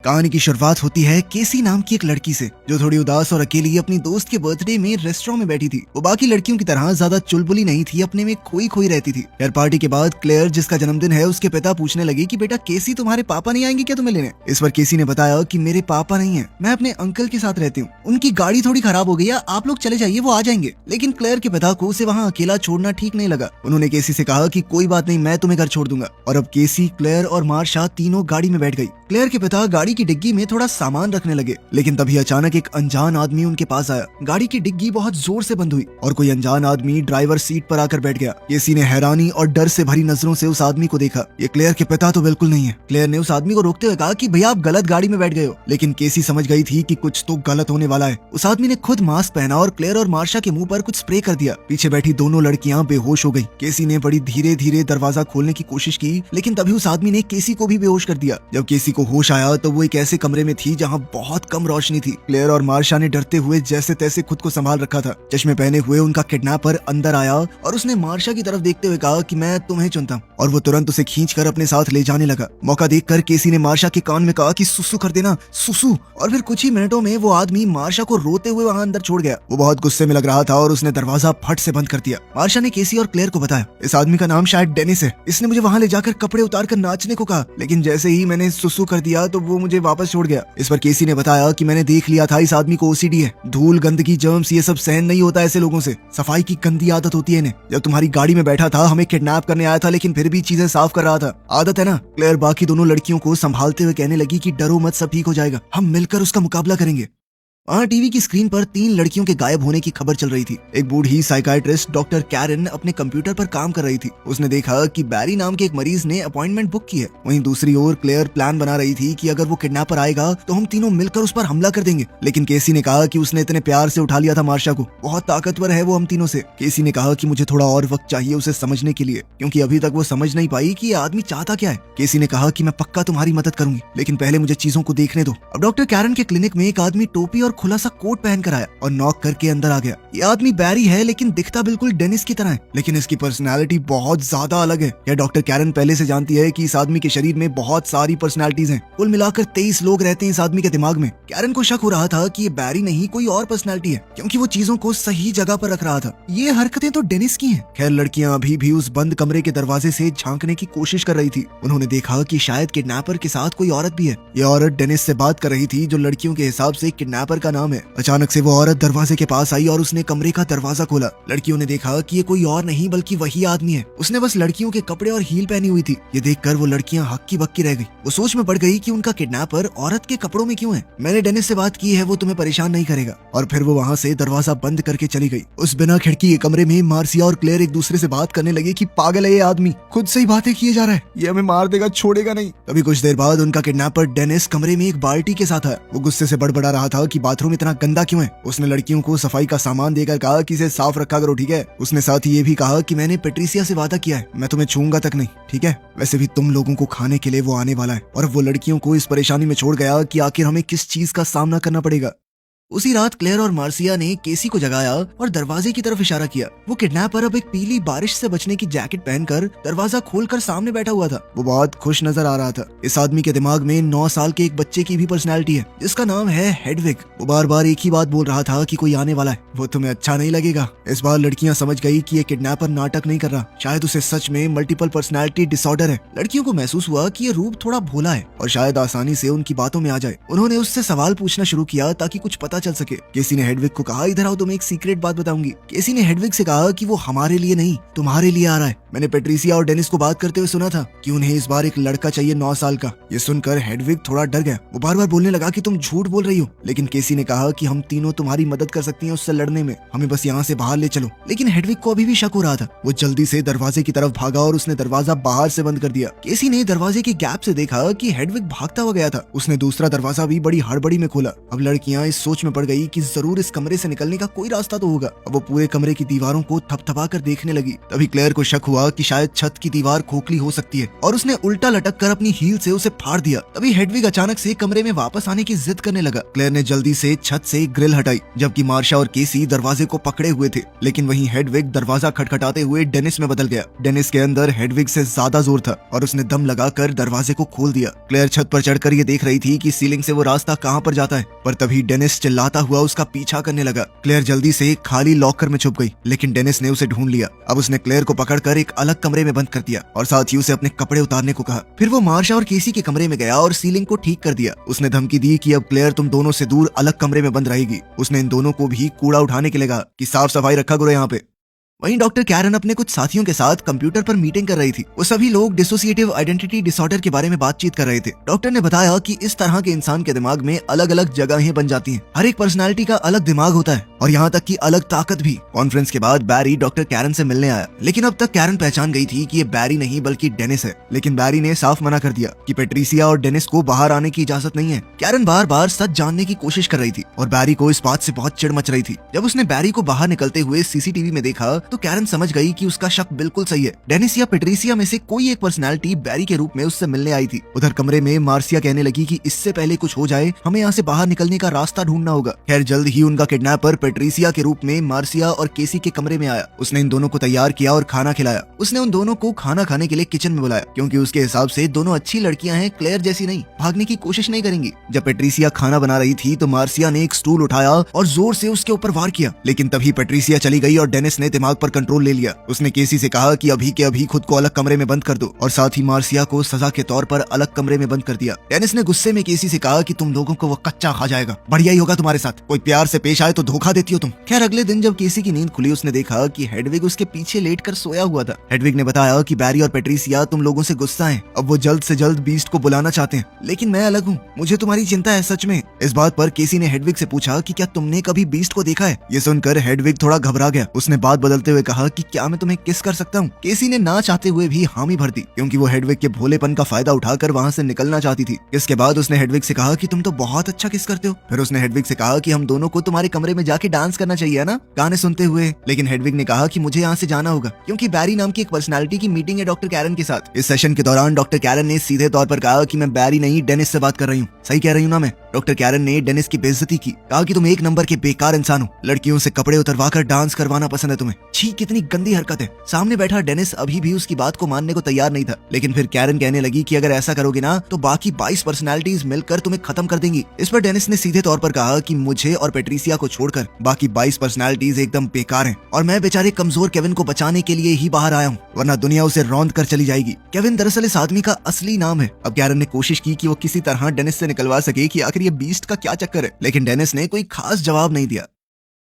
कहानी की शुरुआत होती है केसी नाम की एक लड़की से, जो थोड़ी उदास और अकेली अपनी दोस्त के बर्थडे में रेस्टोरेंट में बैठी थी। वो बाकी लड़कियों की तरह ज्यादा चुलबुली नहीं थी, अपने में खोई खोई रहती थी। यार पार्टी के बाद क्लेयर, जिसका जन्मदिन है, उसके पिता पूछने लगे कि बेटा केसी, तुम्हारे पापा नहीं आएंगे क्या तुम्हें लेने? इस पर केसी ने बताया कि मेरे पापा नहीं है, मैं अपने अंकल के साथ रहती हूँ, उनकी गाड़ी थोड़ी खराब हो गई है, आप लोग चले जाइए, वो आ जाएंगे। लेकिन क्लेयर के पिता को उसे वहाँ अकेला छोड़ना ठीक नहीं लगा। उन्होंने केसी से कहा कि कोई बात नहीं, मैं तुम्हें घर छोड़ दूंगा। और अब केसी, क्लेयर और मार्शा तीनों गाड़ी में बैठ गई। क्लेयर के पिता गाड़ी की डिग्गी में थोड़ा सामान रखने लगे, लेकिन तभी अचानक एक अनजान आदमी उनके पास आया। गाड़ी की डिग्गी बहुत जोर से बंद हुई और कोई अनजान आदमी ड्राइवर सीट पर आकर बैठ गया। केसी ने हैरानी और डर से भरी नजरों से उस आदमी को देखा। ये क्लेयर के पिता तो बिल्कुल नहीं है। क्लेयर ने उस आदमी को रोकते हुए कहा कि भैया आप गलत गाड़ी में बैठ गए हो, लेकिन केसी समझ गई थी कि कुछ तो गलत होने वाला है। उस आदमी ने खुद मास्क पहना और क्लेयर और मार्शा के मुंह पर कुछ स्प्रे कर दिया। पीछे बैठी दोनों लड़कियां बेहोश हो गई। केसी ने बड़ी धीरे धीरे दरवाजा खोलने की कोशिश की, लेकिन तभी उस आदमी ने केसी को भी बेहोश कर दिया। जब केसी को होश आया तो वो एक ऐसे कमरे में थी जहाँ बहुत कम रोशनी थी। क्लेयर और मार्शा ने डरते हुए जैसे तैसे खुद को संभाल रखा था। चश्मे पहने हुए उनका किडनैपर अंदर आया और उसने मार्शा की तरफ देखते हुए कहा कि मैं तुम्हें चुनता हूं, और वो तुरंत उसे खींचकर अपने साथ ले जाने लगा। मौका देखकर केसी ने मार्शा के कान में कहा कि सुसु कर देना, सुसु। और फिर कुछ ही मिनटों में वो आदमी मार्शा को रोते हुए वहां अंदर छोड़ गया। वो बहुत गुस्से में लग रहा था और उसने दरवाजा फट से बंद कर दिया। मार्शा ने केसी और क्लेयर को बताया, इस आदमी का नाम शायद डेनिस है, इसने मुझे वहां ले जाकर कपड़े उतार कर नाचने को कहा, लेकिन जैसे ही मैंने सुसु कर दिया तो वो मुझे वापस छोड़ गया। इस पर केसी ने बताया कि मैंने देख लिया था, इस आदमी को ओसीडी है, धूल, गंदगी, जर्म्स ये सब सहन नहीं होता ऐसे लोगों से। सफाई की गंदी आदत होती है इन्हें। जब तुम्हारी गाड़ी में बैठा था, हमें किडनैप करने आया था, लेकिन फिर भी चीजें साफ कर रहा था। आदत है ना। क्लेयर बाकी दोनों लड़कियों को संभालते हुए कहने लगी कि डरो मत, सब ठीक हो जाएगा, हम मिलकर उसका मुकाबला करेंगे। वहाँ टीवी की स्क्रीन पर 3 लड़कियों के गायब होने की खबर चल रही थी। एक बूढ़ी साइकाइट्रिस्ट डॉक्टर कैरन अपने कंप्यूटर पर काम कर रही थी। उसने देखा कि बैरी नाम के एक मरीज ने अपॉइंटमेंट बुक की है। वहीं दूसरी ओर क्लेयर प्लान बना रही थी कि अगर वो किडनैपर आएगा तो हम तीनों मिलकर उस पर हमला कर देंगे। लेकिन केसी ने कहा कि उसने इतने प्यार से उठा लिया था मार्शा को, बहुत ताकतवर है वो हम तीनों से। केसी ने कहा कि मुझे थोड़ा और वक्त चाहिए उसे समझने के लिए, क्योंकि अभी तक वो समझ नहीं पाई कि ये आदमी चाहता क्या है। केसी ने कहा कि मैं पक्का तुम्हारी मदद करूंगी, लेकिन पहले मुझे चीजों को देखने दो। अब डॉक्टर कैरन के क्लिनिक में एक आदमी टोपी और खुला सा कोट पहन कर आया और नॉक करके अंदर आ गया। ये आदमी बैरी है, लेकिन दिखता बिल्कुल डेनिस की तरह है, लेकिन इसकी पर्सनालिटी बहुत ज्यादा अलग है। यह डॉक्टर कैरन पहले से जानती है कि इस आदमी के शरीर में बहुत सारी पर्सनालिटीज हैं। कुल मिलाकर 23 लोग रहते हैं इस आदमी के दिमाग में। कैरन को शक हो रहा था कि ये बैरी नहीं, कोई और पर्सनालिटी है, क्योंकि वो चीजों को सही जगह पर रख रहा था। ये हरकतें तो डेनिस की हैं। खैर लड़कियां अभी भी उस बंद कमरे के दरवाजे से झांकने की कोशिश कर रही थी। उन्होंने देखा कि शायद किडनैपर के साथ कोई औरत भी है। ये औरत डेनिस से बात कर रही थी, जो लड़कियों के हिसाब से किडनैपर का नाम है। अचानक से वो औरत दरवाजे के पास आई और उसने कमरे का दरवाजा खोला। लड़कियों ने देखा कि ये कोई और नहीं बल्कि वही आदमी है। उसने बस लड़कियों के कपड़े और हील पहनी हुई थी। ये देखकर वो लड़कियां हक्की बक्की रह गई। वो सोच में पड़ गई कि उनका किडनैपर औरत के कपड़ों में क्यों है। मैंने डेनिस से बात की है, वो तुम्हें परेशान नहीं करेगा। और फिर वो वहाँ से दरवाजा बंद करके चली गई। उस बिना खिड़की के कमरे में मार्सिया और क्लेयर एक दूसरे से बात करने लगे कि पागल है ये आदमी, खुद से ही बातें किए जा रहा है, ये हमें मार देगा, छोड़ेगा नहीं। तभी कुछ देर बाद उनका किडनैपर डेनिस कमरे में एक बाल्टी के साथ आया। वो गुस्से से बड़बड़ा रहा था कि बाथरूम इतना गंदा क्यों है। उसने लड़कियों को सफाई का सामान देकर कहा कि इसे साफ रखा करो, ठीक है। उसने साथ ही ये भी कहा कि मैंने पेट्रिसिया से वादा किया है, मैं तुम्हें छूंगा तक नहीं, ठीक है। वैसे भी तुम लोगों को खाने के लिए वो आने वाला है। और वो लड़कियों को इस परेशानी में छोड़ गया कि आखिर हमें किस चीज का सामना करना पड़ेगा। उसी रात क्लेयर और मार्सिया ने केसी को जगाया और दरवाजे की तरफ इशारा किया। वो किडनैपर अब एक पीली बारिश से बचने की जैकेट पहनकर दरवाजा खोलकर सामने बैठा हुआ था। वो बहुत खुश नजर आ रहा था। इस आदमी के दिमाग में 9 साल के एक बच्चे की भी पर्सनैलिटी है, जिसका नाम है हेडविग। वो बार बार एक ही बात बोल रहा था कि कोई आने वाला है, वो तुम्हें अच्छा नहीं लगेगा। इस बार लड़कियां समझ गई कि ये किडनैपर नाटक नहीं कर रहा, शायद उसे सच में मल्टीपल पर्सनैलिटी डिसऑर्डर है। लड़कियों को महसूस हुआ कि ये रूप थोड़ा भोला है और शायद आसानी से उनकी बातों में आ जाए। उन्होंने उससे सवाल पूछना शुरू किया ताकि कुछ पता चल सके। केसी ने हेडविग को कहा, इधर आओ, तुम्हें एक सीक्रेट बात बताऊंगी। केसी ने हेडविग से कहा कि वो हमारे लिए नहीं, तुम्हारे लिए आ रहा है। मैंने पेट्रिसिया और डेनिस को बात करते हुए सुना था कि उन्हें इस बार एक लड़का चाहिए 9 साल का। ये सुनकर हेडविग थोड़ा डर गया। वो बार बार बोलने लगा कि तुम झूठ बोल रही हो। लेकिन केसी ने कहा कि हम तीनों तुम्हारी मदद कर सकती हैं उससे लड़ने में, हमें बस यहाँ से बाहर ले चलो। लेकिन हेडविग को अभी भी शक हो रहा था। वो जल्दी से दरवाजे की तरफ भागा और उसने दरवाजा बाहर से बंद कर दिया। केसी ने दरवाजे के गैप से देखा कि हेडविग भागता हुआ गया था। उसने दूसरा दरवाजा भी बड़ी हड़बड़ी में खोला। अब लड़कियां इस सोच में में पड़ गई कि जरूर इस कमरे से निकलने का कोई रास्ता तो होगा। अब वो पूरे कमरे की दीवारों को थपथपा कर देखने लगी। तभी क्लेयर को शक हुआ कि शायद छत की दीवार खोखली हो सकती है और उसने उल्टा लटक कर अपनी हील से उसे फाड़ दिया। तभी हेडविग अचानक से कमरे में वापस आने की जिद करने लगा। क्लेयर ने जल्दी से छत से ग्रिल हटाई, जबकि मार्शा और केसी दरवाजे को पकड़े हुए थे। लेकिन वहीं हेडविग दरवाजा खटखटाते हुए डेनिस में बदल गया। डेनिस के अंदर हेडविग से ज्यादा जोर था और उसने दम लगाकर दरवाजे को खोल दिया। क्लेयर छत पर चढ़कर ये देख रही थी कि सीलिंग से वो रास्ता कहां पर जाता है, पर तभी डेनिस चिल्लाता हुआ उसका पीछा करने लगा। क्लेयर जल्दी से खाली लॉकर में छुप गई, लेकिन डेनिस ने उसे ढूंढ लिया। अब उसने क्लेयर को पकड़कर एक अलग कमरे में बंद कर दिया और साथ ही उसे अपने कपड़े उतारने को कहा। फिर वो मार्शा और केसी के कमरे में गया और सीलिंग को ठीक कर दिया। उसने धमकी दी कि अब क्लेयर तुम दोनों से दूर अलग कमरे में बंद रहेगी। उसने इन दोनों को भी कूड़ा उठाने के लिए कहा कि साफ सफाई रखा करो यहाँ पे। वहीं डॉक्टर कैरन अपने कुछ साथियों के साथ कंप्यूटर पर मीटिंग कर रही थी। वो सभी लोग डिसोसिएटिव आइडेंटिटी डिसऑर्डर के बारे में बातचीत कर रहे थे। डॉक्टर ने बताया कि इस तरह के इंसान के दिमाग में अलग अलग जगहें बन जाती हैं। हर एक पर्सनालिटी का अलग दिमाग होता है और यहाँ तक कि अलग ताकत भी। कॉन्फ्रेंस के बाद बैरी डॉक्टर कैरन से मिलने आया, लेकिन अब तक कैरन पहचान गई थी कि ये बैरी नहीं बल्कि डेनिस है। लेकिन बैरी ने साफ मना कर दिया कि पेट्रिसिया और डेनिस को बाहर आने की इजाजत नहीं है। कैरन बार बार सच जानने की कोशिश कर रही थी और बैरी को इस बात से बहुत चिढ़ मच रही थी। जब उसने बैरी को बाहर निकलते हुए सीसीटीवी में देखा तो कैरन समझ गई कि उसका शक बिल्कुल सही है। डेनिस या पेट्रिसिया में से कोई एक पर्सनालिटी बैरी के रूप में उससे मिलने आई थी। उधर कमरे में मार्सिया कहने लगी कि इससे पहले कुछ हो जाए हमें यहाँ से बाहर निकलने का रास्ता ढूंढना होगा। खैर जल्द ही उनका किडनैपर पेट्रिसिया के रूप में मार्सिया और केसी के कमरे में आया। उसने इन दोनों को तैयार किया और खाना खिलाया। उसने उन दोनों को खाना खाने के लिए किचन में बुलाया, क्योंकि उसके हिसाब से दोनों अच्छी लड़कियां हैं, क्लेयर जैसी नहीं, भागने की कोशिश नहीं करेंगी। जब पेट्रिसिया खाना बना रही थी तो मार्सिया ने एक स्टूल उठाया और जोर से उसके ऊपर वार किया, लेकिन तभी पेट्रिसिया चली गई और डेनिस ने दिमाग पर कंट्रोल ले लिया। उसने केसी से कहा कि अभी के अभी खुद को अलग कमरे में बंद कर दो और साथ ही मार्सिया को सजा के तौर पर अलग कमरे में बंद कर दिया। डेनिस ने गुस्से में केसी से कहा कि तुम लोगों को वो कच्चा खा जाएगा, बढ़िया ही होगा तुम्हारे साथ, कोई प्यार से पेश आए तो धोखा देती हो तुम। खैर अगले दिन जब केसी की नींद खुली उसने देखा कि हेडविग उसके पीछे लेटकर सोया हुआ था। हेडविग ने बताया कि बैरी और पेट्रिसिया तुम लोगों से गुस्सा हैं, अब वो जल्द से जल्द बीस्ट को बुलाना चाहते हैं, लेकिन मैं अलग हूँ, मुझे तुम्हारी चिंता है सच में। इस बात पर केसी ने हेडविग से पूछा कि क्या तुमने कभी बीस्ट को देखा है। ये सुनकर हेडविग थोड़ा घबरा गया। उसने बात बदलते हुए कहा कि क्या मैं तुम्हें किस कर सकता हूँ। केसी ने ना चाहते हुए भी हामी भर दी, क्योंकि वो हेडविग के भोलेपन का फायदा उठाकर वहाँ से निकलना चाहती थी। इसके बाद उसने हेडविग से कहा कि तुम तो बहुत अच्छा किस करते हो। फिर उसने हेडविग से कहा कि हम दोनों को तुम्हारे कमरे में जाके डांस करना चाहिए ना, गाने सुनते हुए। लेकिन हेडविग ने कहा कि मुझे यहाँ से जाना होगा, क्योंकि बैरी नाम की एक पर्सनालिटी की मीटिंग है डॉक्टर कैरन के साथ। इस सेशन के दौरान डॉक्टर कैरन ने सीधे तौर पर कहा कि मैं बैरी नहीं डेनिस से बात कर रही हूँ। सही कह रही हूँ ना मैं। डॉक्टर कैरन ने डेनिस की बेइज्जती की, कहा कि तुम एक नंबर के बेकार इंसान हो, लड़कियों से कपड़े उतरवाकर डांस करवाना पसंद है तुम्हें। छी कितनी गंदी हरकत है। सामने बैठा डेनिस अभी भी उसकी बात को मानने को तैयार नहीं था, लेकिन फिर कैरन कहने लगी कि अगर ऐसा करोगे ना तो बाकी 22 पर्सनालिटीज मिलकर तुम्हें खत्म कर देंगी। इस पर डेनिस ने सीधे तौर पर कहा कि मुझे और पेट्रिसिया को छोड़कर बाकी 22 पर्सनालिटीज एकदम बेकार हैं और मैं बेचारे कमजोर केविन को बचाने के लिए ही बाहर आया हूँ, वरना दुनिया उसे रौंद कर चली जाएगी। केविन दरअसल इस आदमी का असली नाम है। अब कैरन ने कोशिश की कि वो किसी तरह डेनिस से निकलवा सके कि आखिर ये बीस्ट का क्या चक्कर है, लेकिन डेनिस ने कोई खास जवाब नहीं दिया।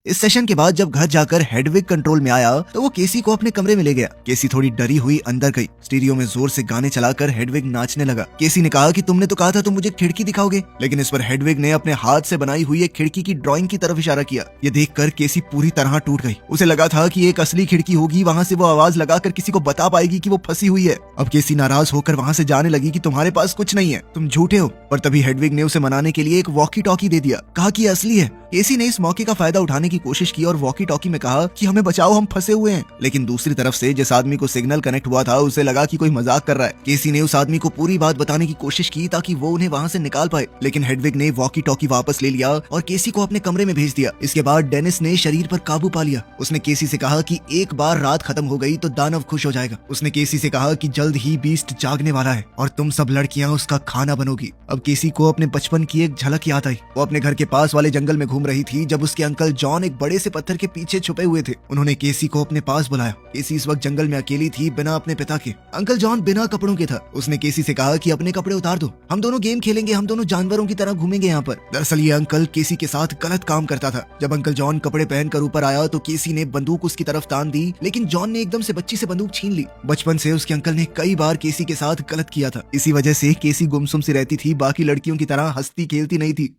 इस सेशन के बाद जब घर जाकर हेडविग कंट्रोल में आया तो वो केसी को अपने कमरे में ले गया। केसी थोड़ी डरी हुई अंदर गई। स्टीरियो में जोर से गाने चलाकर हेडविग नाचने लगा। केसी ने कहा कि तुमने तो कहा था तुम मुझे खिड़की दिखाओगे, लेकिन इस पर हेडविग ने अपने हाथ से बनाई हुई एक खिड़की की ड्राइंग की तरफ इशारा किया। ये देखकर केसी पूरी तरह टूट गई। उसे लगा था कि एक असली खिड़की होगी, वहाँ से वो आवाज लगाकर किसी को बता पाएगी कि वो फंसी हुई है। अब केसी नाराज होकर वहाँ से जाने लगी कि तुम्हारे पास कुछ नहीं है, तुम झूठे हो। पर तभी हेडविग ने उसे मनाने के लिए एक वॉकी टॉकी दे दिया, कहा कि असली है। केसी ने इस मौके का फायदा उठाने की कोशिश की और वॉकी टॉकी में कहा कि हमें बचाओ, हम फंसे हुए हैं। लेकिन दूसरी तरफ से जिस आदमी को सिग्नल कनेक्ट हुआ था उसे लगा कि कोई मजाक कर रहा है। केसी ने उस आदमी को पूरी बात बताने की कोशिश की ताकि वो उन्हें वहाँ से निकाल पाए, लेकिन हेडविग ने वॉकी टॉकी वापस ले लिया और केसी को अपने कमरे में भेज दिया। इसके बाद डेनिस ने शरीर पर काबू पा लिया। उसने केसी से कहा कि एक बार रात खत्म हो गई तो दानव खुश हो जाएगा। उसने केसी से कहा कि जल्द ही बीस्ट जागने वाला है और तुम सब लड़कियां उसका खाना बनोगी। अब केसी को अपने बचपन की एक झलक याद आई। वो अपने घर के पास वाले जंगल में घूम रही थी जब उसके अंकल जॉन एक बड़े से पत्थर के पीछे छुपे हुए थे। उन्होंने केसी को अपने पास बुलाया। केसी इस वक्त जंगल में अकेली थी बिना अपने पिता के। अंकल जॉन बिना कपड़ों के था। उसने केसी से कहा कि अपने कपड़े उतार दो, हम दोनों गेम खेलेंगे, हम दोनों जानवरों की तरह घूमेंगे यहाँ पर। दरअसल ये अंकल केसी के साथ गलत काम करता था। जब अंकल जॉन कपड़े पहनकर ऊपर आया तो केसी ने बंदूक उसकी तरफ तान दी, लेकिन जॉन ने एकदम से बच्ची से बंदूक छीन ली। बचपन से उसके अंकल ने कई बार केसी के साथ गलत किया था। इसी वजह से केसी गुमसुम सी रहती थी, बाकी लड़कियों की तरह हंसती खेलती नहीं थी।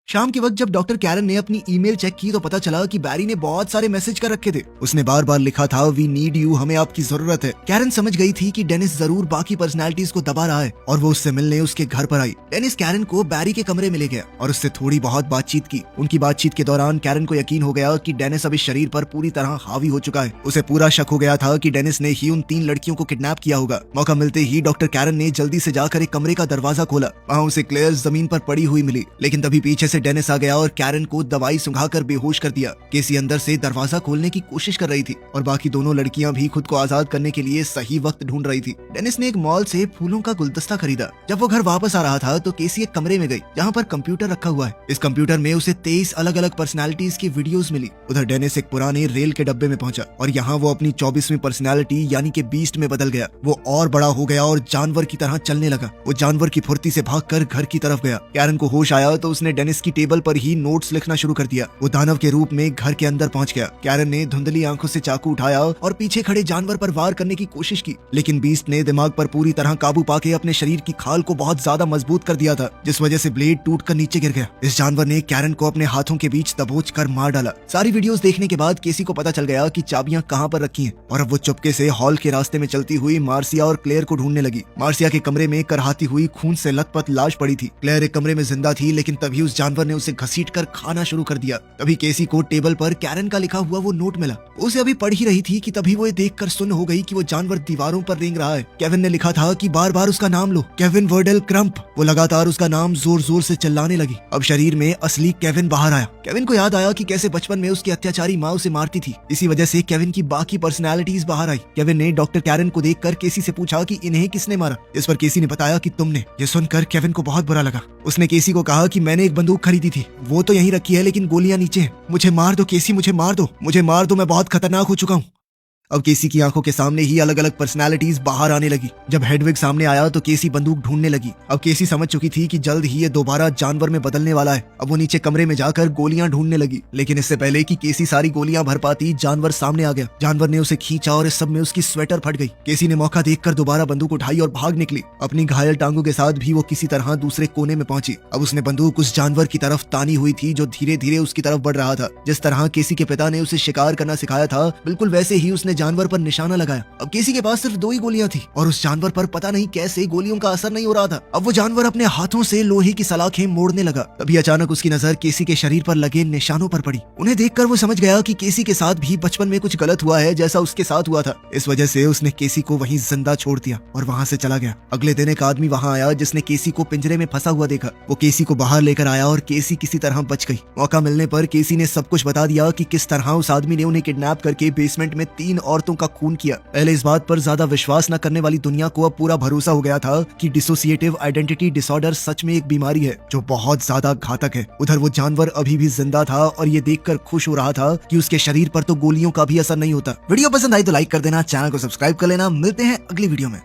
शाम के वक्त जब डॉक्टर कैरन ने अपनी ईमेल चेक की तो पता चला कि बैरी ने बहुत सारे मैसेज कर रखे थे। उसने बार बार लिखा था, वी नीड यू, हमें आपकी जरूरत है। कैरन समझ गई थी कि डेनिस जरूर बाकी पर्सनालिटीज को दबा रहा है और वो उससे मिलने उसके घर पर आई। डेनिस कैरन को बैरी के कमरे में ले गया और उससे थोड़ी बहुत बातचीत की। उनकी बातचीत के दौरान कैरन को यकीन हो गया कि डेनिस अब इस शरीर पर पूरी तरह हावी हो चुका है। उसे पूरा शक हो गया था कि डेनिस ने ही उन 3 लड़कियों को किडनैप किया होगा। मौका मिलते ही डॉक्टर कैरन ने जल्दी से जाकर एक कमरे का दरवाजा खोला। वहाँ उसे क्लेयर जमीन पर पड़ी हुई मिली, लेकिन तभी पीछे से डेनिस आ गया और कैरन को दवाई सुंघाकर बेहोश कर दिया। केसी अंदर से दरवाजा खोलने की कोशिश कर रही थी और बाकी दोनों लड़कियां भी खुद को आजाद करने के लिए सही वक्त ढूंढ रही थी। डेनिस ने एक मॉल से फूलों का गुलदस्ता खरीदा। जब वो घर वापस आ रहा था तो केसी एक कमरे में गई जहाँ पर कंप्यूटर रखा हुआ है। इस कंप्यूटर में उसे 23 अलग अलग पर्सनालिटीज की वीडियोस मिली। उधर डेनिस एक पुराने रेल के डब्बे में पहुंचा और यहाँ वो अपनी 24वीं पर्सनालिटी यानी कि बीस्ट में बदल गया। वो और बड़ा हो गया और जानवर की तरह चलने लगा। वो जानवर की फुर्ती से भागकर घर की तरफ गया। कैरन को होश आया तो उसने डेनिस की टेबल पर ही नोट्स लिखना शुरू कर दिया। वो दानव के रूप में घर के अंदर पहुंच गया। कैरन ने धुंधली आंखों से चाकू उठाया और पीछे खड़े जानवर पर वार करने की कोशिश की, लेकिन बीस्ट ने दिमाग पर पूरी तरह काबू पाके अपने शरीर की खाल को बहुत ज्यादा मजबूत कर दिया था, जिस वजह से ब्लेड टूटकर नीचे गिर गया। इस जानवर ने कैरन को अपने हाथों के बीच दबोच कर मार डाला। सारी वीडियोस देखने के बाद केसी को पता चल गया कि चाबियां कहां पर रखी हैं और अब वो चुपके से हॉल के रास्ते में चलती हुई मार्सिया और क्लेयर को ढूंढने लगी। मार्सिया के कमरे में करहाती हुई खून से लथपथ लाश पड़ी थी। क्लेयर एक कमरे में जिंदा थी, लेकिन तभी उस जानवर ने उसे घसीटकर खाना शुरू कर दिया। तभी केसी को टेबल पर कैरन का लिखा हुआ वो नोट मिला। उसे अभी पढ़ ही रही थी कि तभी वो ये देखकर सुन्न हो गई कि वो जानवर दीवारों पर रेंग रहा है। केविन ने लिखा था कि बार बार उसका नाम लो, केविन वर्डल क्रम्प। वो लगातार उसका नाम जोर जोर से चिल्लाने लगी। अब शरीर में असली केविन बाहर आया। केविन को याद आया कि कैसे बचपन में उसकी अत्याचारी माँ उसे मारती थी। इसी वजह से केविन की बाकी पर्सनालिटीज बाहर आई। केविन ने डॉक्टर कैरन को देखकर केसी से पूछा कि इन्हें किसने मारा। इस पर केसी ने बताया कि तुमने। ये सुनकर केविन को बहुत बुरा लगा। उसने केसी को कहा कि मैंने एक बंदूक खरीदी थी, वो तो यहीं रखी है, लेकिन गोलियां नीचे हैं। मुझे मार दो केसी, मुझे मार दो, मुझे मार दो, मैं बहुत खतरनाक हो चुका हूँ। अब केसी की आंखों के सामने ही अलग अलग पर्सनालिटीज बाहर आने लगी। जब हेडविग सामने आया तो केसी बंदूक ढूंढने लगी। अब केसी समझ चुकी थी कि जल्द ही ये दोबारा जानवर में बदलने वाला है। अब वो नीचे कमरे में जाकर गोलियां ढूंढने लगी, लेकिन इससे पहले कि केसी सारी गोलियां भर पाती, जानवर सामने आ गया। जानवर ने उसे खींचा और इस सब में उसकी स्वेटर फट गई। केसी ने मौका देखकर दोबारा बंदूक उठाई और भाग निकली। अपनी घायल टांगों के साथ भी वो किसी तरह दूसरे कोने में पहुंची। अब उसने बंदूक उस जानवर की तरफ तानी हुई थी जो धीरे धीरे उसकी तरफ बढ़ रहा था। जिस तरह केसी के पिता ने उसे शिकार करना सिखाया था, बिल्कुल वैसे ही उसने जानवर पर निशाना लगाया। अब केसी के पास सिर्फ 2 ही गोलियां थी और उस जानवर पर पता नहीं कैसे गोलियों का असर नहीं हो रहा था। अब वो जानवर अपने हाथों से लोहे की सलाखें मोड़ने लगा। तभी अचानक उसकी नजर केसी के शरीर पर लगे निशानों पर पड़ी। उन्हें देखकर वो समझ गया कि केसी के साथ भी बचपन में कुछ गलत हुआ है, जैसा उसके साथ हुआ था। इस वजह से उसने केसी को वहीं जिंदा छोड़ दिया और वहां से चला गया। अगले दिन एक आदमी वहां आया जिसने केसी को पिंजरे में फंसा हुआ देखा। वो केसी को बाहर लेकर आया और केसी किसी तरह बच गई। मौका मिलने पर केसी ने सब कुछ बता दिया कि किस तरह उस आदमी ने उन्हें किडनैप करके बेसमेंट में 3 औरतों का खून किया। पहले इस बात पर ज्यादा विश्वास न करने वाली दुनिया को अब पूरा भरोसा हो गया था कि डिसोसिएटिव आइडेंटिटी डिसऑर्डर सच में एक बीमारी है जो बहुत ज्यादा घातक है। उधर वो जानवर अभी भी जिंदा था और ये देखकर खुश हो रहा था कि उसके शरीर पर तो गोलियों का भी असर नहीं होता। वीडियो पसंद आई तो लाइक कर देना, चैनल को सब्सक्राइब कर लेना। मिलते हैं अगली वीडियो में।